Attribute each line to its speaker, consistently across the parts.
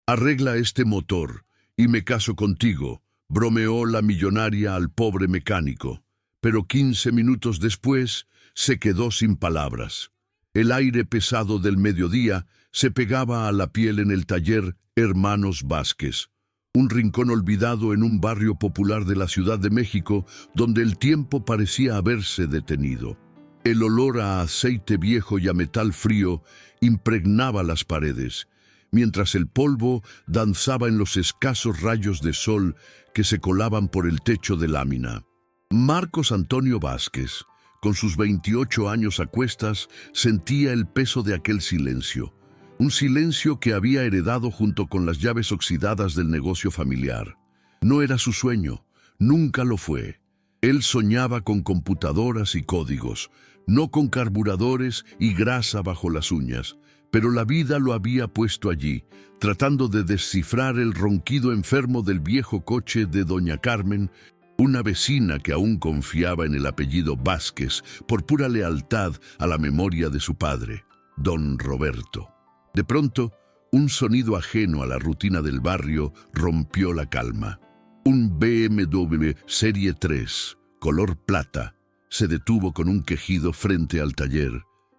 Speaker 1: Arregla este motor y me caso contigo, bromeó la millonaria al pobre mecánico. Pero 15 minutos después se quedó sin palabras. El aire pesado del mediodía se pegaba a la piel en el taller Hermanos Vázquez, un rincón olvidado en un barrio popular de la Ciudad de México donde el tiempo parecía haberse detenido. El olor a aceite viejo y a metal frío impregnaba las paredes, mientras el polvo danzaba en los escasos rayos de sol que se colaban por el techo de lámina. Marcos Antonio Vázquez, con sus 28 años a cuestas, sentía el peso de aquel silencio. Un silencio que había heredado junto con las llaves oxidadas del negocio familiar. No era su sueño, nunca lo fue. Él soñaba con computadoras y códigos, no con carburadores y grasa bajo las uñas. Pero la vida lo había puesto allí, tratando de descifrar el ronquido enfermo del viejo coche de doña Carmen, una vecina que aún confiaba en el apellido Vázquez por pura lealtad a la memoria de su padre, don Roberto. De pronto, un sonido ajeno a la rutina del barrio rompió la calma. Un BMW Serie 3, color plata, se detuvo con un quejido frente al taller,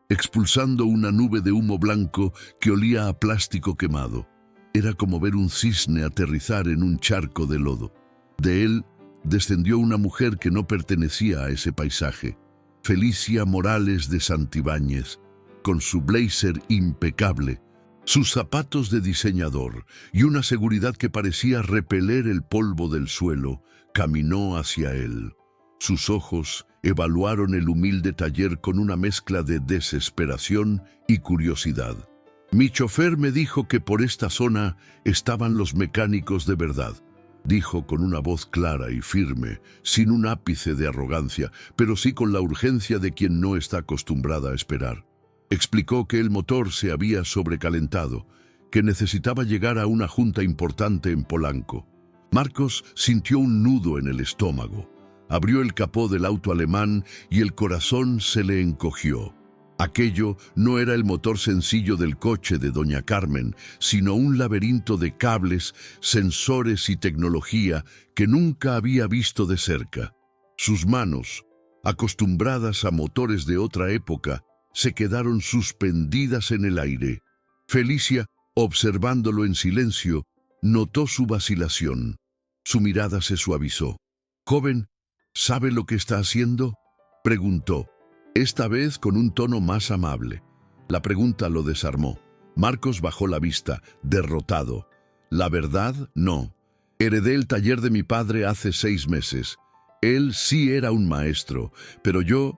Speaker 1: expulsando una nube de humo blanco que olía a plástico quemado. Era como ver un cisne aterrizar en un charco de lodo. De él descendió una mujer que no pertenecía a ese paisaje, Felicia Morales de Santibáñez, con su blazer impecable, sus zapatos de diseñador y una seguridad que parecía repeler el polvo del suelo, caminó hacia él. Sus ojos evaluaron el humilde taller con una mezcla de desesperación y curiosidad. Mi chofer me dijo que por esta zona estaban los mecánicos de verdad, dijo con una voz clara y firme, sin un ápice de arrogancia, pero sí con la urgencia de quien no está acostumbrada a esperar. Explicó que el motor se había sobrecalentado, que necesitaba llegar a una junta importante en Polanco. Marcos sintió un nudo en el estómago. Abrió el capó del auto alemán y el corazón se le encogió. Aquello no era el motor sencillo del coche de doña Carmen, sino un laberinto de cables, sensores y tecnología que nunca había visto de cerca. Sus manos, acostumbradas a motores de otra época, se quedaron suspendidas en el aire. Felicia, observándolo en silencio, notó su vacilación. Su mirada se suavizó. «Joven, ¿sabe lo que está haciendo?», preguntó, esta vez con un tono más amable. La pregunta lo desarmó. Marcos bajó la vista, derrotado. «La verdad, no. Heredé el taller de mi padre hace 6 meses. Él sí era un maestro, pero yo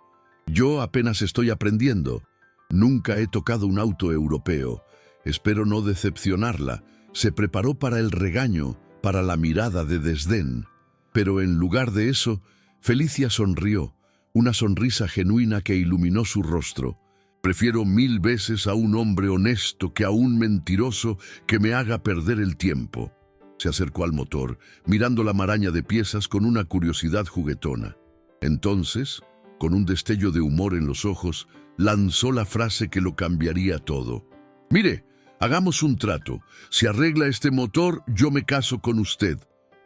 Speaker 1: apenas estoy aprendiendo. Nunca he tocado un auto europeo. Espero no decepcionarla». Se preparó para el regaño, para la mirada de desdén. Pero en lugar de eso, Felicia sonrió, una sonrisa genuina que iluminó su rostro. «Prefiero 1000 veces a un hombre honesto que a un mentiroso que me haga perder el tiempo». Se acercó al motor, mirando la maraña de piezas con una curiosidad juguetona. Entonces, con un destello de humor en los ojos, lanzó la frase que lo cambiaría todo. «Mire, hagamos un trato. Si arregla este motor, yo me caso con usted»,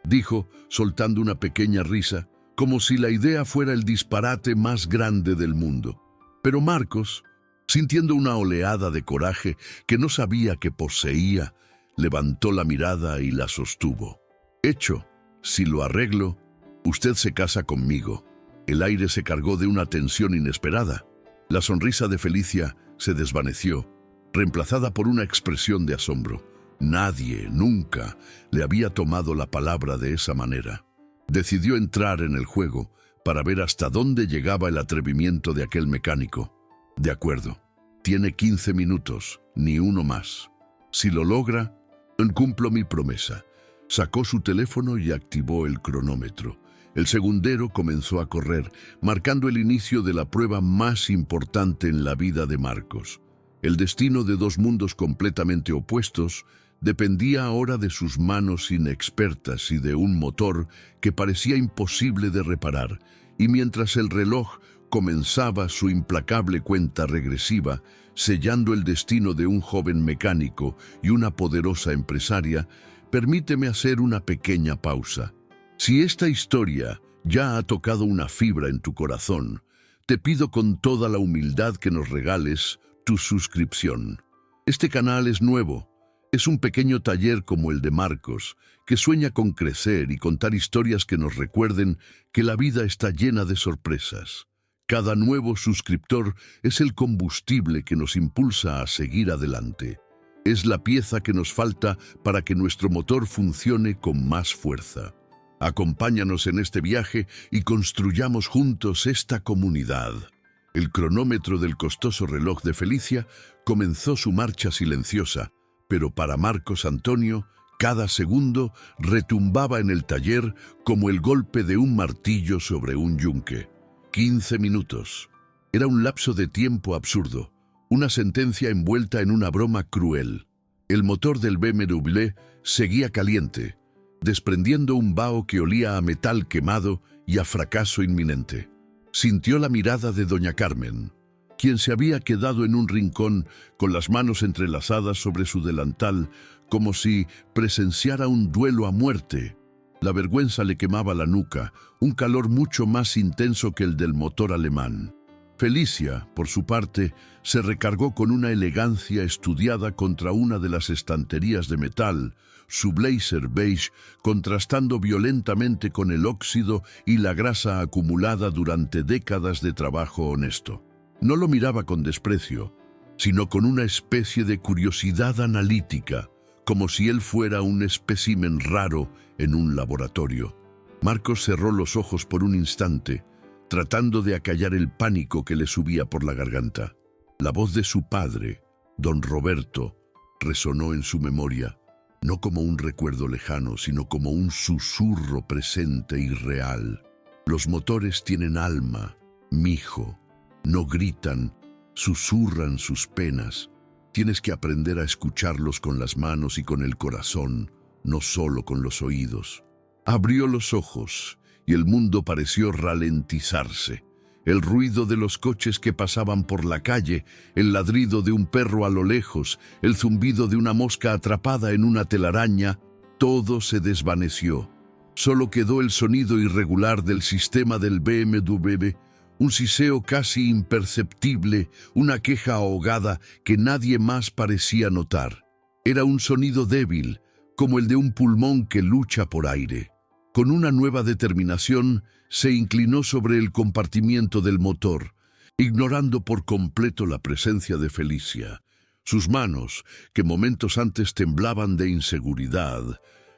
Speaker 1: dijo, soltando una pequeña risa, como si la idea fuera el disparate más grande del mundo. Pero Marcos, sintiendo una oleada de coraje que no sabía que poseía, levantó la mirada y la sostuvo. «Hecho, si lo arreglo, usted se casa conmigo». El aire se cargó de una tensión inesperada. La sonrisa de Felicia se desvaneció, reemplazada por una expresión de asombro. Nadie, nunca, le había tomado la palabra de esa manera. Decidió entrar en el juego para ver hasta dónde llegaba el atrevimiento de aquel mecánico. «De acuerdo, tiene 15 minutos, ni uno más. Si lo logra, cumplo mi promesa». Sacó su teléfono y activó el cronómetro. El segundero comenzó a correr, marcando el inicio de la prueba más importante en la vida de Marcos. El destino de 2 mundos completamente opuestos dependía ahora de sus manos inexpertas y de un motor que parecía imposible de reparar, y mientras el reloj comenzaba su implacable cuenta regresiva, sellando el destino de un joven mecánico y una poderosa empresaria, permíteme hacer una pequeña pausa. Si esta historia ya ha tocado una fibra en tu corazón, te pido con toda la humildad que nos regales tu suscripción. Este canal es nuevo. Es un pequeño taller como el de Marcos, que sueña con crecer y contar historias que nos recuerden que la vida está llena de sorpresas. Cada nuevo suscriptor es el combustible que nos impulsa a seguir adelante. Es la pieza que nos falta para que nuestro motor funcione con más fuerza. Acompáñanos en este viaje y construyamos juntos esta comunidad. El cronómetro del costoso reloj de Felicia comenzó su marcha silenciosa, pero para Marcos Antonio, cada segundo retumbaba en el taller como el golpe de un martillo sobre un yunque. 15 minutos. Era un lapso de tiempo absurdo, una sentencia envuelta en una broma cruel. El motor del BMW seguía caliente, desprendiendo un vaho que olía a metal quemado y a fracaso inminente. Sintió la mirada de doña Carmen, quien se había quedado en un rincón con las manos entrelazadas sobre su delantal, como si presenciara un duelo a muerte. La vergüenza le quemaba la nuca, un calor mucho más intenso que el del motor alemán. Felicia, por su parte, se recargó con una elegancia estudiada contra una de las estanterías de metal, su blazer beige contrastando violentamente con el óxido y la grasa acumulada durante décadas de trabajo honesto. No lo miraba con desprecio, sino con una especie de curiosidad analítica, como si él fuera un espécimen raro en un laboratorio. Marcos cerró los ojos por un instante, tratando de acallar el pánico que le subía por la garganta. La voz de su padre, don Roberto, resonó en su memoria, no como un recuerdo lejano, sino como un susurro presente y real. Los motores tienen alma, mijo. No gritan, susurran sus penas. Tienes que aprender a escucharlos con las manos y con el corazón, no solo con los oídos. Abrió los ojos y el mundo pareció ralentizarse. El ruido de los coches que pasaban por la calle, el ladrido de un perro a lo lejos, el zumbido de una mosca atrapada en una telaraña, todo se desvaneció. Solo quedó el sonido irregular del sistema del BMW, un siseo casi imperceptible, una queja ahogada que nadie más parecía notar. Era un sonido débil, como el de un pulmón que lucha por aire. Con una nueva determinación, se inclinó sobre el compartimiento del motor, ignorando por completo la presencia de Felicia. Sus manos, que momentos antes temblaban de inseguridad,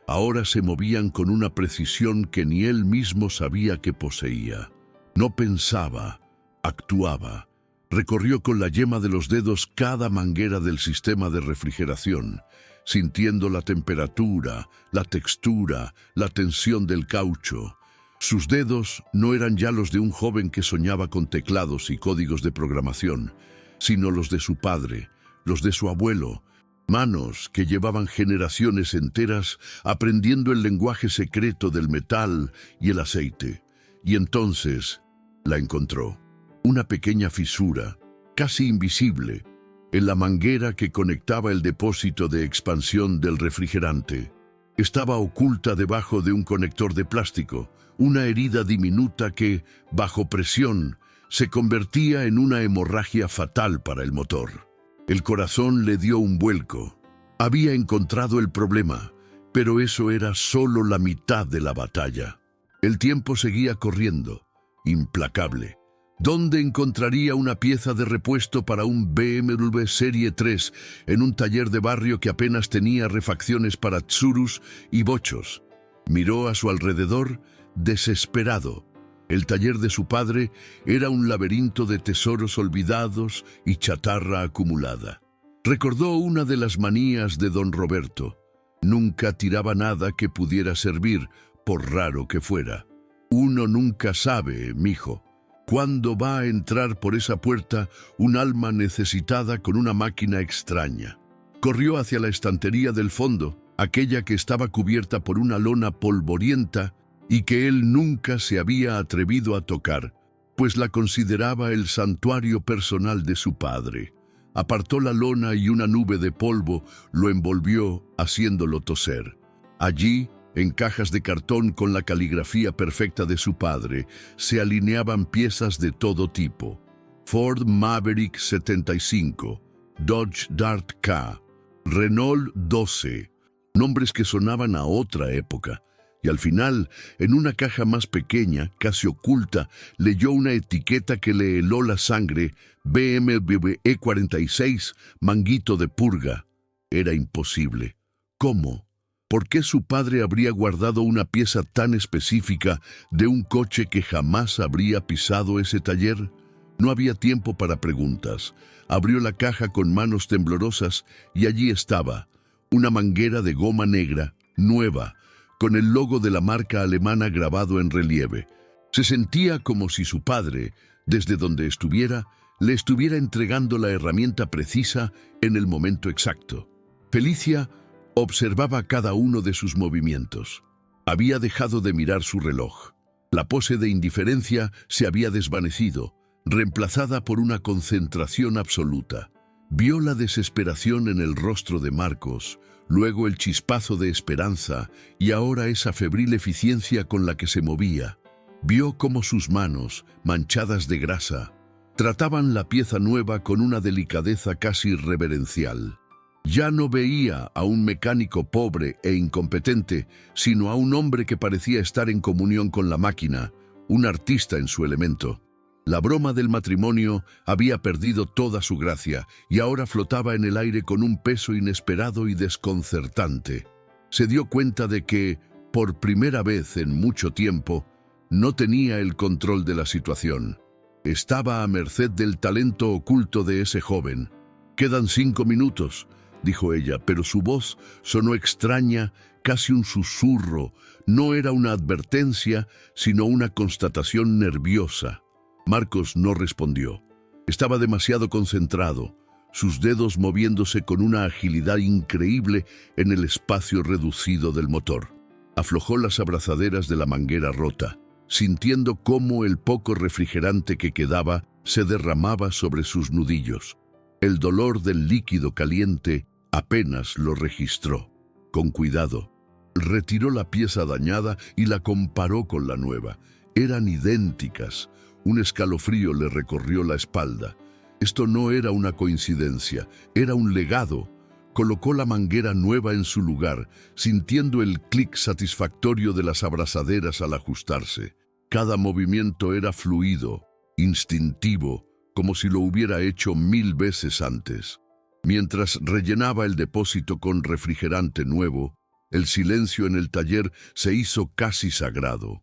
Speaker 1: ahora se movían con una precisión que ni él mismo sabía que poseía. No pensaba, actuaba. Recorrió con la yema de los dedos cada manguera del sistema de refrigeración, sintiendo la temperatura, la textura, la tensión del caucho. Sus dedos no eran ya los de un joven que soñaba con teclados y códigos de programación, sino los de su padre, los de su abuelo, manos que llevaban generaciones enteras aprendiendo el lenguaje secreto del metal y el aceite. Y entonces la encontró, una pequeña fisura, casi invisible, en la manguera que conectaba el depósito de expansión del refrigerante. Estaba oculta debajo de un conector de plástico, una herida diminuta que, bajo presión, se convertía en una hemorragia fatal para el motor. El corazón le dio un vuelco. Había encontrado el problema, pero eso era solo la mitad de la batalla. El tiempo seguía corriendo, implacable. ¿Dónde encontraría una pieza de repuesto para un BMW Serie 3 en un taller de barrio que apenas tenía refacciones para Tsurus y bochos? Miró a su alrededor, desesperado. El taller de su padre era un laberinto de tesoros olvidados y chatarra acumulada. Recordó una de las manías de don Roberto. Nunca tiraba nada que pudiera servir, por raro que fuera. Uno nunca sabe, mijo, cuándo va a entrar por esa puerta un alma necesitada con una máquina extraña. Corrió hacia la estantería del fondo, aquella que estaba cubierta por una lona polvorienta y que él nunca se había atrevido a tocar, pues la consideraba el santuario personal de su padre. Apartó la lona y una nube de polvo lo envolvió, haciéndolo toser. Allí, en cajas de cartón con la caligrafía perfecta de su padre, se alineaban piezas de todo tipo. Ford Maverick 75, Dodge Dart K, Renault 12, nombres que sonaban a otra época. Y al final, en una caja más pequeña, casi oculta, leyó una etiqueta que le heló la sangre: BMW E46, manguito de purga. Era imposible. ¿Cómo? ¿Por qué su padre habría guardado una pieza tan específica de un coche que jamás habría pisado ese taller? No había tiempo para preguntas. Abrió la caja con manos temblorosas y allí estaba, una manguera de goma negra, nueva, con el logo de la marca alemana grabado en relieve. Se sentía como si su padre, desde donde estuviera, le estuviera entregando la herramienta precisa en el momento exacto. Felicia observaba cada uno de sus movimientos. Había dejado de mirar su reloj. La pose de indiferencia se había desvanecido, reemplazada por una concentración absoluta. Vio la desesperación en el rostro de Marcos, luego el chispazo de esperanza y ahora esa febril eficiencia con la que se movía. Vio cómo sus manos, manchadas de grasa, trataban la pieza nueva con una delicadeza casi reverencial. Ya no veía a un mecánico pobre e incompetente, sino a un hombre que parecía estar en comunión con la máquina, un artista en su elemento. La broma del matrimonio había perdido toda su gracia y ahora flotaba en el aire con un peso inesperado y desconcertante. Se dio cuenta de que, por primera vez en mucho tiempo, no tenía el control de la situación. Estaba a merced del talento oculto de ese joven. «Quedan 5 minutos», dijo ella, pero su voz sonó extraña, casi un susurro. No era una advertencia, sino una constatación nerviosa. Marcos no respondió. Estaba demasiado concentrado, sus dedos moviéndose con una agilidad increíble en el espacio reducido del motor. Aflojó las abrazaderas de la manguera rota, sintiendo cómo el poco refrigerante que quedaba se derramaba sobre sus nudillos. El dolor del líquido caliente apenas lo registró. Con cuidado, retiró la pieza dañada y la comparó con la nueva. Eran idénticas. Un escalofrío le recorrió la espalda. Esto no era una coincidencia, era un legado. Colocó la manguera nueva en su lugar, sintiendo el clic satisfactorio de las abrazaderas al ajustarse. Cada movimiento era fluido, instintivo, como si lo hubiera hecho 1000 veces antes. Mientras rellenaba el depósito con refrigerante nuevo, el silencio en el taller se hizo casi sagrado.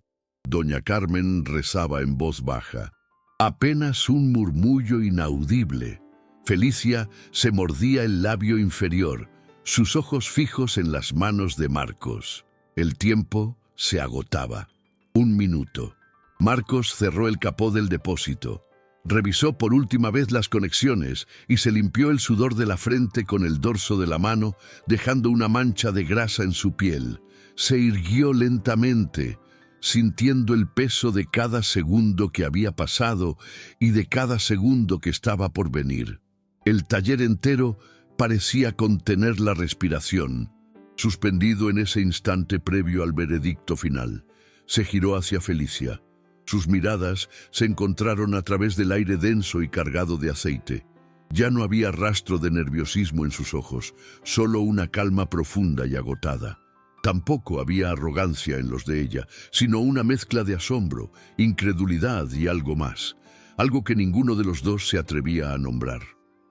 Speaker 1: Doña Carmen rezaba en voz baja. Apenas un murmullo inaudible. Felicia se mordía el labio inferior, sus ojos fijos en las manos de Marcos. El tiempo se agotaba. 1 minuto. Marcos cerró el capó del depósito. Revisó por última vez las conexiones y se limpió el sudor de la frente con el dorso de la mano, dejando una mancha de grasa en su piel. Se irguió lentamente, sintiendo el peso de cada segundo que había pasado y de cada segundo que estaba por venir. El taller entero parecía contener la respiración, suspendido en ese instante previo al veredicto final. Se giró hacia Felicia. Sus miradas se encontraron a través del aire denso y cargado de aceite. Ya no había rastro de nerviosismo en sus ojos, solo una calma profunda y agotada. Tampoco había arrogancia en los de ella, sino una mezcla de asombro, incredulidad y algo más, algo que ninguno de los dos se atrevía a nombrar.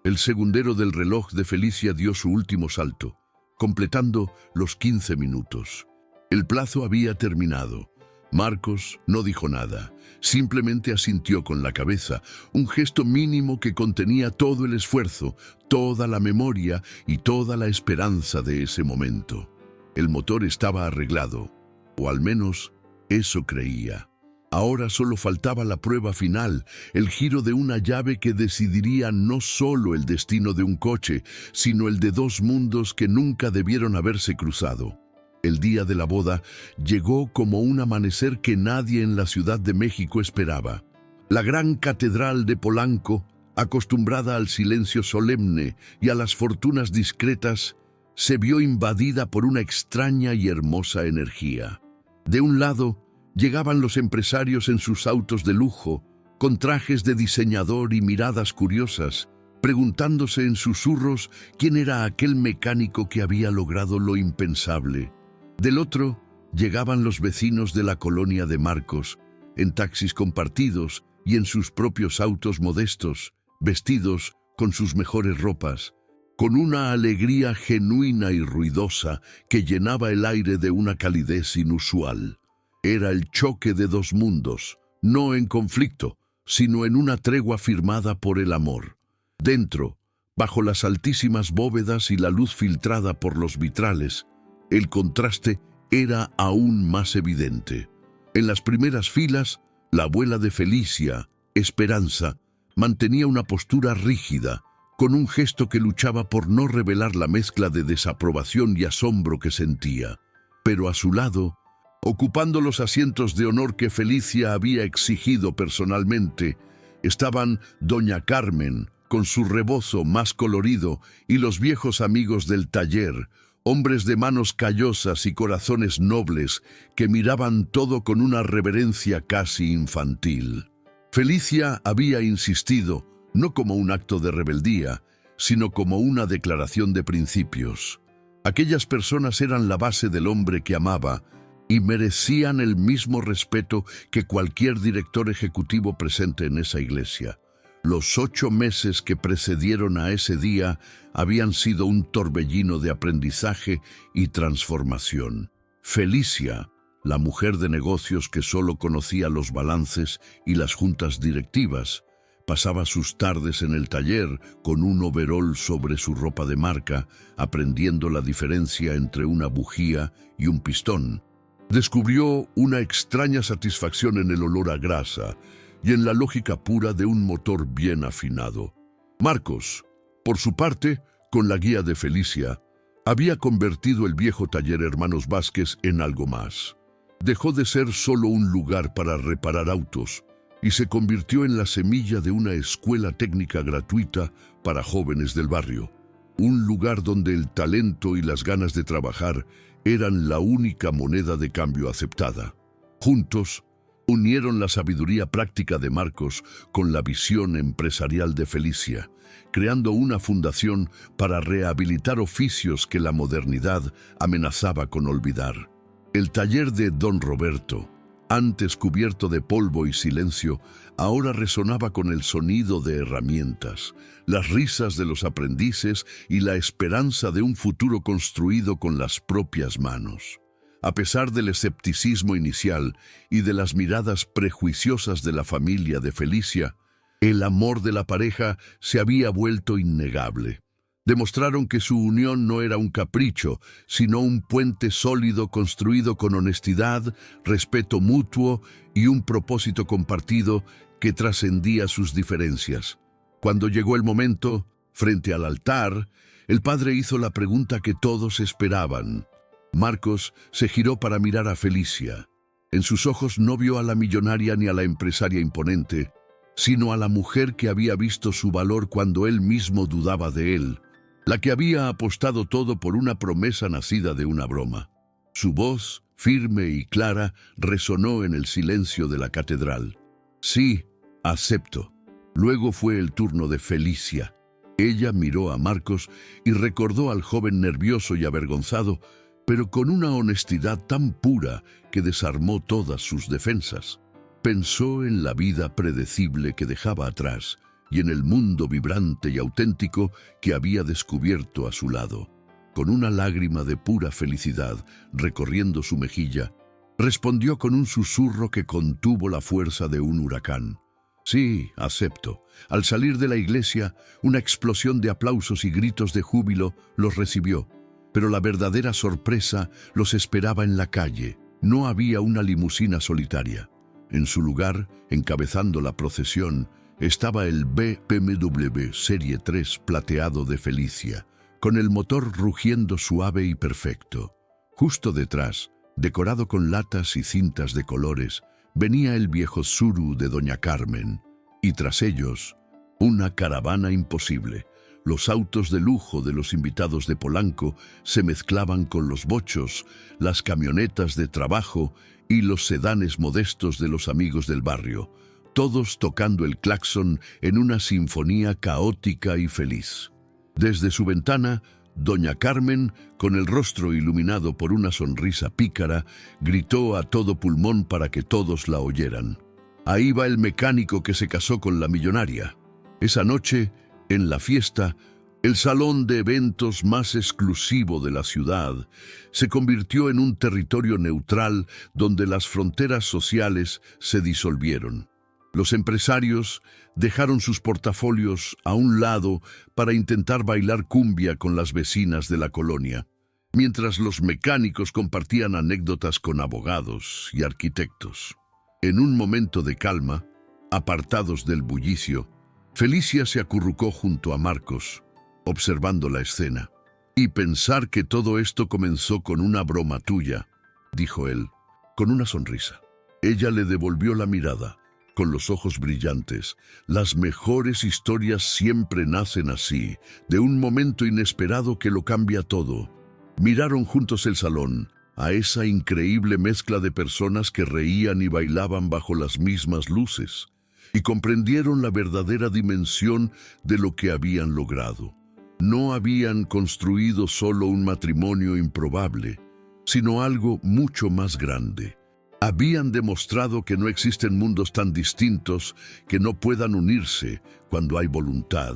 Speaker 1: El segundero del reloj de Felicia dio su último salto, completando los 15 minutos. El plazo había terminado. Marcos no dijo nada, simplemente asintió con la cabeza, un gesto mínimo que contenía todo el esfuerzo, toda la memoria y toda la esperanza de ese momento. El motor estaba arreglado, o al menos eso creía. Ahora solo faltaba la prueba final, el giro de una llave que decidiría no solo el destino de un coche, sino el de 2 mundos que nunca debieron haberse cruzado. El día de la boda llegó como un amanecer que nadie en la Ciudad de México esperaba. La gran catedral de Polanco, acostumbrada al silencio solemne y a las fortunas discretas, se vio invadida por una extraña y hermosa energía. De un lado, llegaban los empresarios en sus autos de lujo, con trajes de diseñador y miradas curiosas, preguntándose en susurros quién era aquel mecánico que había logrado lo impensable. Del otro, llegaban los vecinos de la colonia de Marcos, en taxis compartidos y en sus propios autos modestos, vestidos con sus mejores ropas, con una alegría genuina y ruidosa que llenaba el aire de una calidez inusual. Era el choque de dos mundos, no en conflicto, sino en una tregua firmada por el amor. Dentro, bajo las altísimas bóvedas y la luz filtrada por los vitrales, el contraste era aún más evidente. En las primeras filas, la abuela de Felicia, Esperanza, mantenía una postura rígida, con un gesto que luchaba por no revelar la mezcla de desaprobación y asombro que sentía. Pero a su lado, ocupando los asientos de honor que Felicia había exigido personalmente, estaban doña Carmen, con su rebozo más colorido, y los viejos amigos del taller, hombres de manos callosas y corazones nobles que miraban todo con una reverencia casi infantil. Felicia había insistido, no como un acto de rebeldía, sino como una declaración de principios. Aquellas personas eran la base del hombre que amaba y merecían el mismo respeto que cualquier director ejecutivo presente en esa iglesia. Los 8 meses que precedieron a ese día habían sido un torbellino de aprendizaje y transformación. Felicia, la mujer de negocios que solo conocía los balances y las juntas directivas, pasaba sus tardes en el taller con un overol sobre su ropa de marca, aprendiendo la diferencia entre una bujía y un pistón. Descubrió una extraña satisfacción en el olor a grasa y en la lógica pura de un motor bien afinado. Marcos, por su parte, con la guía de Felicia, había convertido el viejo taller Hermanos Vázquez en algo más. Dejó de ser solo un lugar para reparar autos y se convirtió en la semilla de una escuela técnica gratuita para jóvenes del barrio. Un lugar donde el talento y las ganas de trabajar eran la única moneda de cambio aceptada. Juntos, unieron la sabiduría práctica de Marcos con la visión empresarial de Felicia, creando una fundación para rehabilitar oficios que la modernidad amenazaba con olvidar. El taller de Don Roberto, antes cubierto de polvo y silencio, ahora resonaba con el sonido de herramientas, las risas de los aprendices y la esperanza de un futuro construido con las propias manos. A pesar del escepticismo inicial y de las miradas prejuiciosas de la familia de Felicia, el amor de la pareja se había vuelto innegable. Demostraron que su unión no era un capricho, sino un puente sólido construido con honestidad, respeto mutuo y un propósito compartido que trascendía sus diferencias. Cuando llegó el momento, frente al altar, el padre hizo la pregunta que todos esperaban. Marcos se giró para mirar a Felicia. En sus ojos no vio a la millonaria ni a la empresaria imponente, sino a la mujer que había visto su valor cuando él mismo dudaba de él, la que había apostado todo por una promesa nacida de una broma. Su voz, firme y clara, resonó en el silencio de la catedral. Sí, acepto. Luego fue el turno de Felicia. Ella miró a Marcos y recordó al joven nervioso y avergonzado, pero con una honestidad tan pura que desarmó todas sus defensas. Pensó en la vida predecible que dejaba atrás y en el mundo vibrante y auténtico que había descubierto a su lado. Con una lágrima de pura felicidad recorriendo su mejilla, respondió con un susurro que contuvo la fuerza de un huracán. Sí, acepto. Al salir de la iglesia, una explosión de aplausos y gritos de júbilo los recibió. Pero la verdadera sorpresa los esperaba en la calle. No había una limusina solitaria. En su lugar, encabezando la procesión, estaba el BMW Serie 3 plateado de Felicia, con el motor rugiendo suave y perfecto. Justo detrás, decorado con latas y cintas de colores, venía el viejo Tsuru de doña Carmen, y tras ellos, Una caravana imposible. Los autos de lujo de los invitados de Polanco se mezclaban con los bochos, las camionetas de trabajo y los sedanes modestos de los amigos del barrio, todos tocando el claxon en una sinfonía caótica y feliz. Desde su ventana, doña Carmen, con el rostro iluminado por una sonrisa pícara, gritó a todo pulmón para que todos la oyeran. Ahí va el mecánico que se casó con la millonaria. Esa noche, en la fiesta, el salón de eventos más exclusivo de la ciudad se convirtió en un territorio neutral donde las fronteras sociales se disolvieron. Los empresarios dejaron sus portafolios a un lado para intentar bailar cumbia con las vecinas de la colonia, mientras los mecánicos compartían anécdotas con abogados y arquitectos. En un momento de calma, apartados del bullicio, Felicia se acurrucó junto a Marcos, observando la escena. «Y pensar que todo esto comenzó con una broma tuya», dijo él, con una sonrisa. Ella le devolvió la mirada, con los ojos brillantes. Las mejores historias siempre nacen así, de un momento inesperado que lo cambia todo. Miraron juntos el salón, a esa increíble mezcla de personas que reían y bailaban bajo las mismas luces, y comprendieron la verdadera dimensión de lo que habían logrado. No habían construido solo un matrimonio improbable, sino algo mucho más grande. Habían demostrado que no existen mundos tan distintos que no puedan unirse cuando hay voluntad,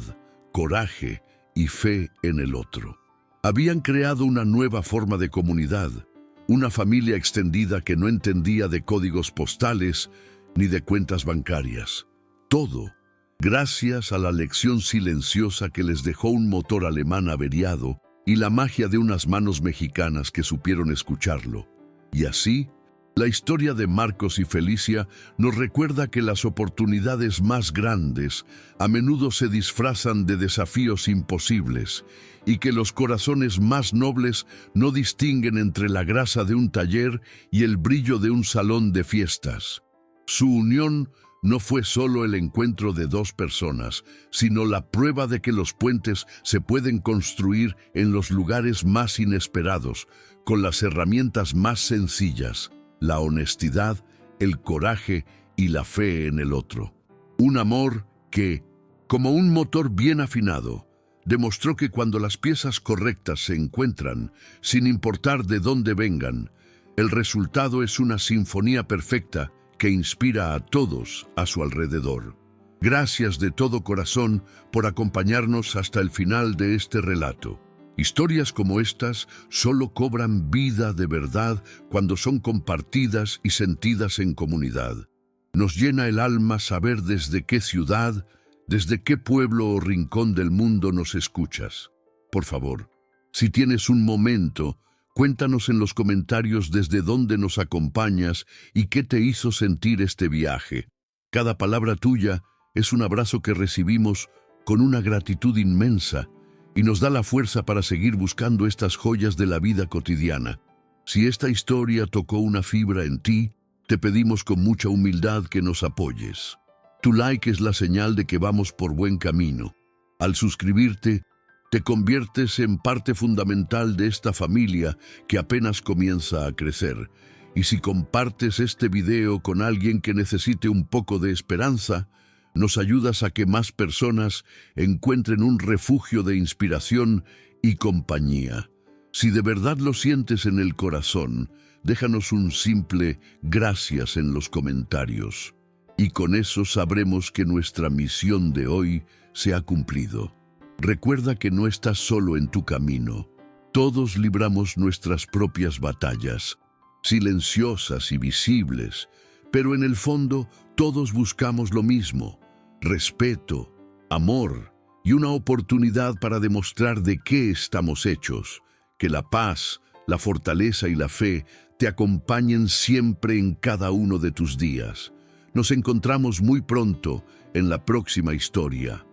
Speaker 1: coraje y fe en el otro. Habían creado una nueva forma de comunidad, una familia extendida que no entendía de códigos postales ni de cuentas bancarias. Todo gracias a la lección silenciosa que les dejó un motor alemán averiado y la magia de unas manos mexicanas que supieron escucharlo. Y así, la historia de Marcos y Felicia nos recuerda que las oportunidades más grandes a menudo se disfrazan de desafíos imposibles y que los corazones más nobles no distinguen entre la grasa de un taller y el brillo de un salón de fiestas. Su unión no fue solo el encuentro de dos personas, sino la prueba de que los puentes se pueden construir en los lugares más inesperados, con las herramientas más sencillas: la honestidad, el coraje y la fe en el otro. Un amor que, como un motor bien afinado, demostró que cuando las piezas correctas se encuentran, sin importar de dónde vengan, el resultado es una sinfonía perfecta que inspira a todos a su alrededor. Gracias de todo corazón por acompañarnos hasta el final de este relato. Historias como estas solo cobran vida de verdad cuando son compartidas y sentidas en comunidad. Nos llena el alma saber desde qué ciudad, desde qué pueblo o rincón del mundo nos escuchas. Por favor, si tienes un momento, cuéntanos en los comentarios desde dónde nos acompañas y qué te hizo sentir este viaje. Cada palabra tuya es un abrazo que recibimos con una gratitud inmensa y nos da la fuerza para seguir buscando estas joyas de la vida cotidiana. Si esta historia tocó una fibra en ti, te pedimos con mucha humildad que nos apoyes. Tu like es la señal de que vamos por buen camino. Al suscribirte, te conviertes en parte fundamental de esta familia que apenas comienza a crecer. Y si compartes este video con alguien que necesite un poco de esperanza, nos ayudas a que más personas encuentren un refugio de inspiración y compañía. Si de verdad lo sientes en el corazón, déjanos un simple gracias en los comentarios. Y con eso sabremos que nuestra misión de hoy se ha cumplido. Recuerda que no estás solo en tu camino. Todos libramos nuestras propias batallas, silenciosas y visibles, pero en el fondo todos buscamos lo mismo: respeto, amor y una oportunidad para demostrar de qué estamos hechos. Que la paz, la fortaleza y la fe te acompañen siempre en cada uno de tus días. Nos encontramos muy pronto en la próxima historia.